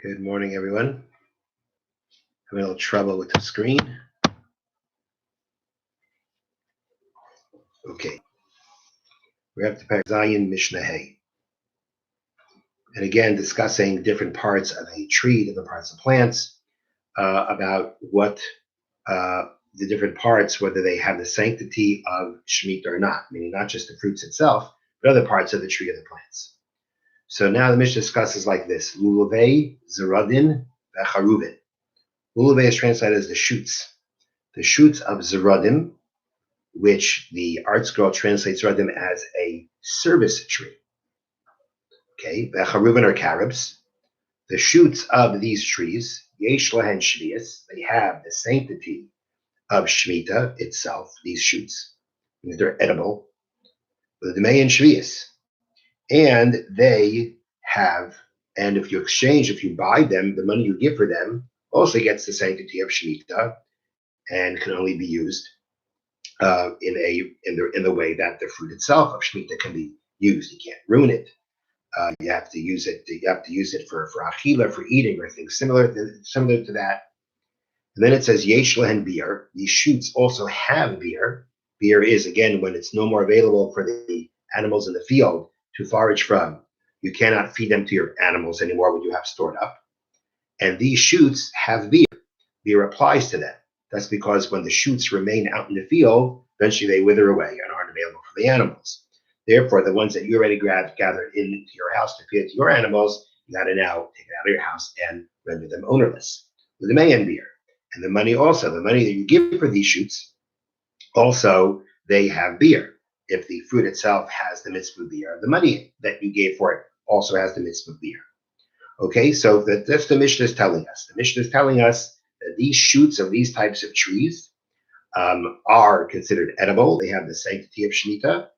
Good morning, everyone. Having a little trouble with the screen. Okay, we're up to Perek Zayin Mishna Hay. And again, discussing different parts of a tree, different parts of plants, about what the different parts, whether they have the sanctity of Shemitah or not, meaning not just the fruits itself, but other parts of the tree or the plants. So now the Mishnah discusses like this: Lulavei, Zeradin, Vecharuvin. Lulavei is translated as the shoots. The shoots of Zeradin, which the art scroll translates Zeradin as a service tree. Okay, Vecharuvin are carobs. The shoots of these trees, Yesh Lahen Shvius, they have the sanctity of Shemitah itself, these shoots. They're edible. The Demei and Shvius. And they have, and if you exchange, if you buy them, the money you give for them also gets the sanctity of Shemitah and can only be used in the way that the fruit itself of Shemitah can be used. You can't ruin it. You have to use it. You have to use it for achila, for eating, or things similar to that. And then it says yesh lehen beer. These shoots also have beer. Beer is, again, when it's no more available for the animals in the field to forage from. You cannot feed them to your animals anymore when you have stored up. And these shoots have beer. Beer applies to them. That's because when the shoots remain out in the field, eventually they wither away and aren't available for the animals. Therefore, the ones that you already gathered into your house to feed to your animals, you got to now take it out of your house and render them ownerless. With the mayan beer. And the money also, the money that you give for these shoots, also they have beer. If the fruit itself has the mitzvah beer, the money that you gave for it also has the mitzvah beer. Okay, so that's the Mishnah is telling us. The Mishnah is telling us that these shoots of these types of trees are considered edible. They have the sanctity of Shemitah.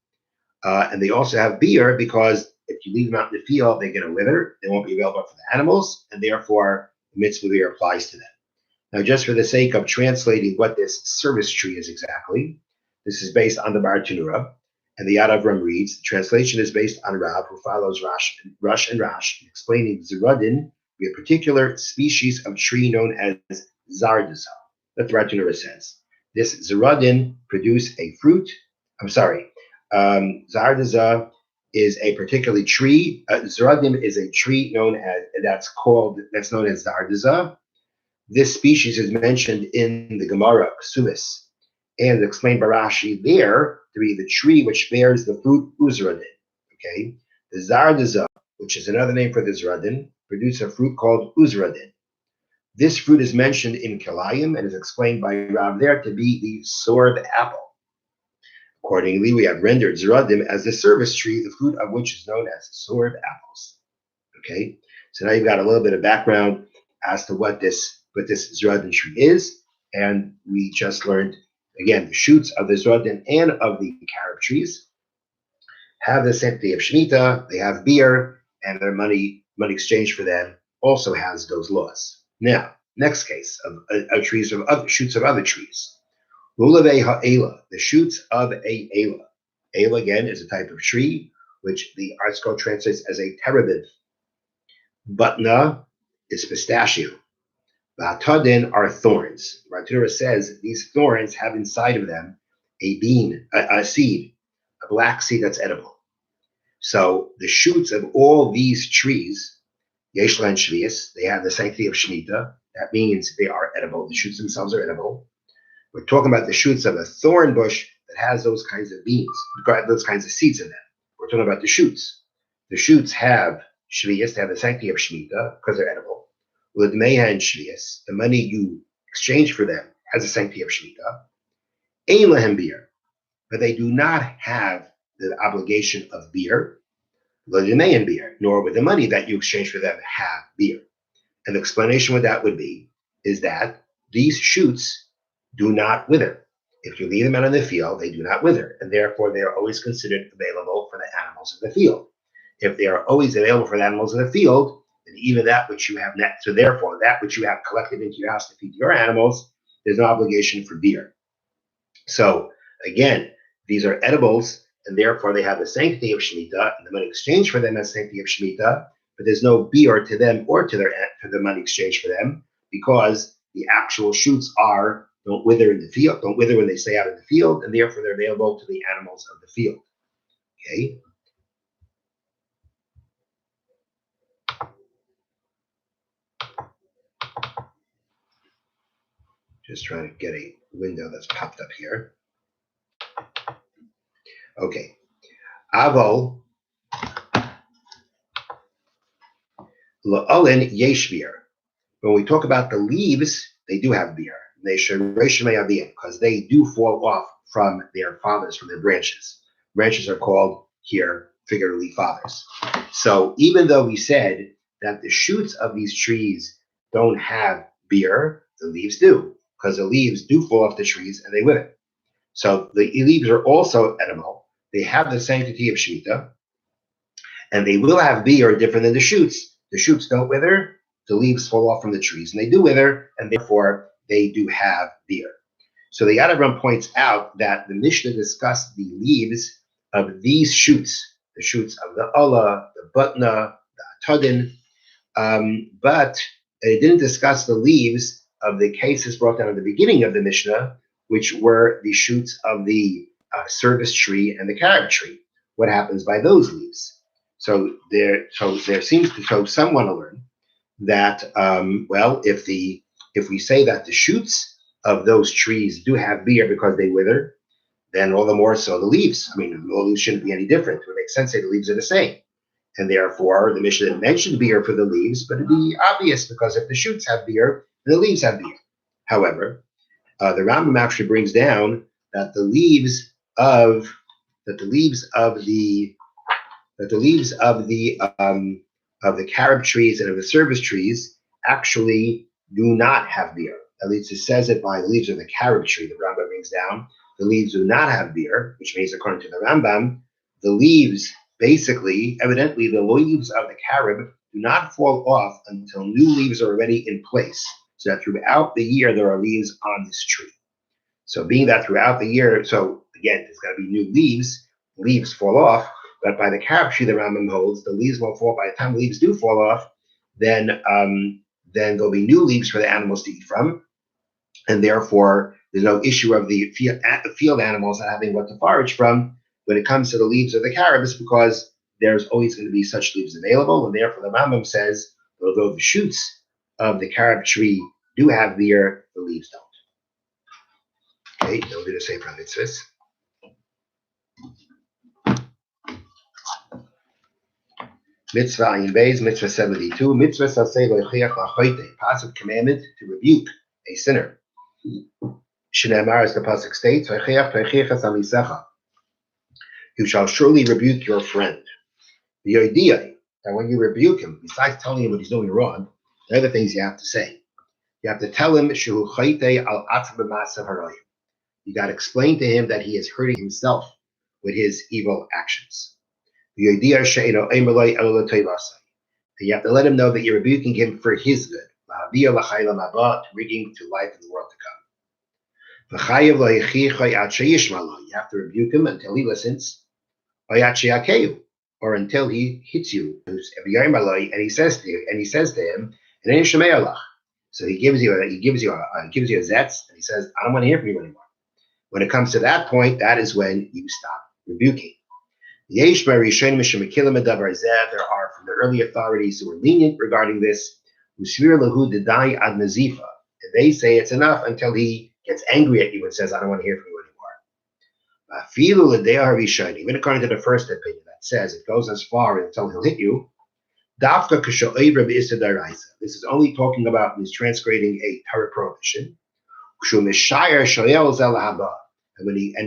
And they also have beer because if you leave them out in the field, they're going to wither. They won't be available for the animals, and therefore the mitzvah beer applies to them. Now, just for the sake of translating what this service tree is exactly, this is based on the Bar Tanura, and the Yad Avram reads, the translation is based on Rav, who follows Rush and Rash, explaining Zeradin be a particular species of tree known as Zardaza. That the Bar Tanura says. This Zeradin produce a fruit, Zardaza is a particular tree. Zeradim is a tree that's known as Zardaza. This species is mentioned in the Gemara, Ksubis, and explained by Rashi there to be the tree which bears the fruit Uzradin. Okay, the Zardaza, which is another name for the Zeradin, produce a fruit called Uzradin. This fruit is mentioned in Kilayim and is explained by Rav there to be the sword apple. Accordingly, we have rendered Zeradim as the service tree, the fruit of which is known as sword apples. Okay, so now you've got a little bit of background as to what this Zeradim tree is, and we just learned again the shoots of the Zeradim and of the carob trees have the sanctity of Shemitah. They have beer, and their money exchanged for them also has those laws. Now, next case of trees of other shoots of other trees. Lulavei ha'ela, the shoots of a ela. Ela, again, is a type of tree, which the art scroll translates as a terebinth. Butna is pistachio. Vatadin are thorns. Ratura says these thorns have inside of them a bean, a seed, a black seed that's edible. So the shoots of all these trees, Yesh Lahen Shvius, they have the sanctity of Shemitah. That means they are edible. The shoots themselves are edible. We're talking about the shoots of a thorn bush that has those kinds of beans, those kinds of seeds in them. We're talking about the shoots. The shoots have shvius, they have the sanctity of Shemitah because they're edible. With meha and shvius, the money you exchange for them has the sanctity of Shemitah. Ein lehem beer, but they do not have the obligation of beer. L'demeyan beer, nor with the money that you exchange for them have beer. And the explanation what that would be is that these shoots do not wither. If you leave them out in the field, they do not wither, and therefore they are always considered available for the animals in the field. If they are always available for the animals in the field, then even that which you have so therefore that which you have collected into your house to feed your animals, there's no obligation for beer. So again, these are edibles, and therefore they have the sanctity of Shemitah, and the money exchanged for them has sanctity of Shemitah. but there's no biur to them or to the money exchanged for them, because the actual shoots don't wither in the field, don't wither when they stay out in the field, and therefore they're available to the animals of the field. Okay. Just trying to get a window that's popped up here. Okay. Avol la'olin yesh biur. When we talk about the leaves, they do have biur. Because they do fall off from their fathers, from their branches. Branches are called here figuratively fathers. So even though we said that the shoots of these trees don't have biur, the leaves do, because the leaves do fall off the trees and they wither. So the leaves are also edible. They have the sanctity of Shemitah, and they will have biur different than the shoots. The shoots don't wither, the leaves fall off from the trees, and they do wither, and therefore they do have biur. So the Yad points out that the Mishnah discussed the leaves of these shoots, the shoots of the Allah, the Butna, the Atadin, but it didn't discuss the leaves of the cases brought down at the beginning of the Mishnah, which were the shoots of the service tree and the carob tree. What happens by those leaves? So there seems to show some want to learn that if we say that the shoots of those trees do have biur because they wither, then all the more so the leaves. I mean, the leaves shouldn't be any different. It would make sense to say the leaves are the same. And therefore, the Mishnah didn't mention biur for the leaves, but it'd be obvious because if the shoots have biur, the leaves have biur. However, the Rambam actually brings down that the leaves of the carob trees and of the service trees actually do not have biur. At least it says it by the leaves of the carob tree. The Rambam brings down the leaves do not have biur, which means according to the Rambam, the leaves evidently the leaves of the carob do not fall off until new leaves are already in place. So that throughout the year there are leaves on this tree. So being that throughout the year, so again, there's got to be new leaves fall off, but by the carob tree the Rambam holds, the leaves won't fall. By the time the leaves do fall off, then there'll be new leaves for the animals to eat from, and therefore there's no issue of the field animals not having what to forage from when it comes to the leaves of the carobs, because there's always going to be such leaves available, and therefore the Rambam says, although the shoots of the carob tree do have biur, the leaves don't. Okay, don't do the Sefer HaMitzvot. Mitzvah Ayin Beis, Mitzvah 72. Mitzvah Saseh Loichiach Lachoite, passive commandment to rebuke a sinner. Shneimar, as the pasuk states, Loichiach Loichiachas Amisecha. You shall surely rebuke your friend. The idea that when you rebuke him, besides telling him what he's doing wrong, there are other things you have to say. You have to tell him Shehu Chayte al Atzah b'Maasav Haroyim. You got to explain to him that he is hurting himself with his evil actions. You have to let him know that you're rebuking him for his good, to bring him to life in the world to come. You have to rebuke him until he listens, or until he hits you. And he says to him, so he gives you a zetz, and he says, I don't want to hear from you anymore. When it comes to that point, that is when you stop rebuking. There are from the early authorities who were lenient regarding this. And they say it's enough until he gets angry at you and says, I don't want to hear from you anymore. Even according to the first opinion that says it goes as far until he'll hit you. This is only talking about when he's transgrading a Torah prohibition. And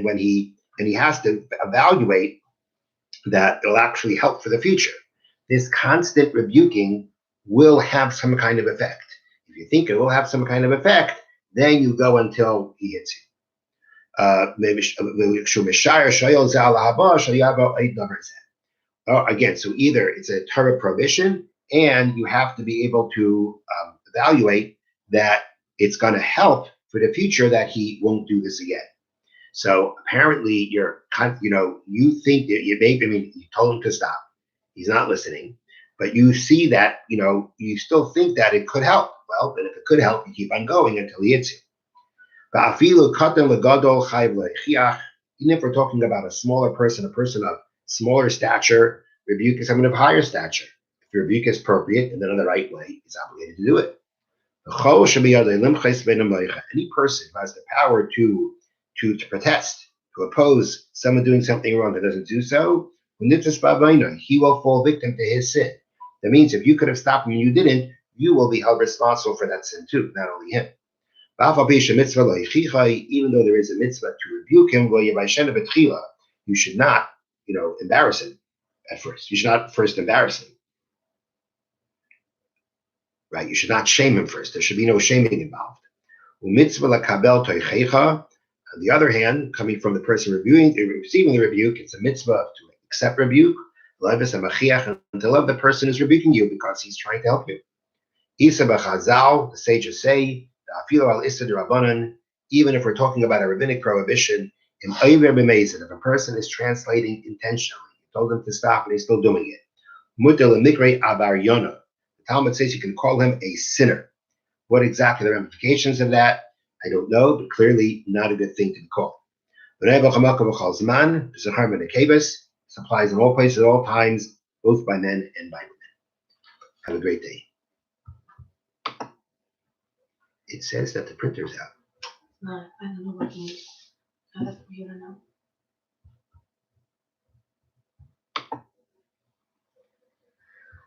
when he has to evaluate that it'll actually help for the future. This constant rebuking will have some kind of effect. If you think it will have some kind of effect, then you go until he hits you. Again, so either it's a Torah prohibition, and you have to be able to evaluate that it's going to help for the future that he won't do this again. So apparently you think that you told him to stop. He's not listening. but you see that, you still think that it could help. Well, then if it could help, you keep on going until he hits you. Even if we're talking about a smaller person, a person of smaller stature, rebuke is someone of higher stature. If the rebuke is appropriate and done in the right way, he's obligated to do it. Any person who has the power to protest, to oppose someone doing something wrong that doesn't do so, he will fall victim to his sin. That means if you could have stopped him and you didn't, you will be held responsible for that sin too, not only him. Even though there is a mitzvah to rebuke him, you should not, embarrass him at first. You should not first embarrass him. Right? You should not shame him first. There should be no shaming involved. On the other hand, coming from the person receiving the rebuke, it's a mitzvah to accept rebuke, and to love the person who's rebuking you because he's trying to help you. The sages say, even if we're talking about a rabbinic prohibition, if a person is translating intentionally, you told him to stop and he's still doing it. The Talmud says you can call him a sinner. What exactly the ramifications of that, I don't know, but clearly not a good thing to be called. This applies in all places, at all times, both by men and by women. Have a great day. It says that the printer's out. No, I don't know what it means. I have a computer now.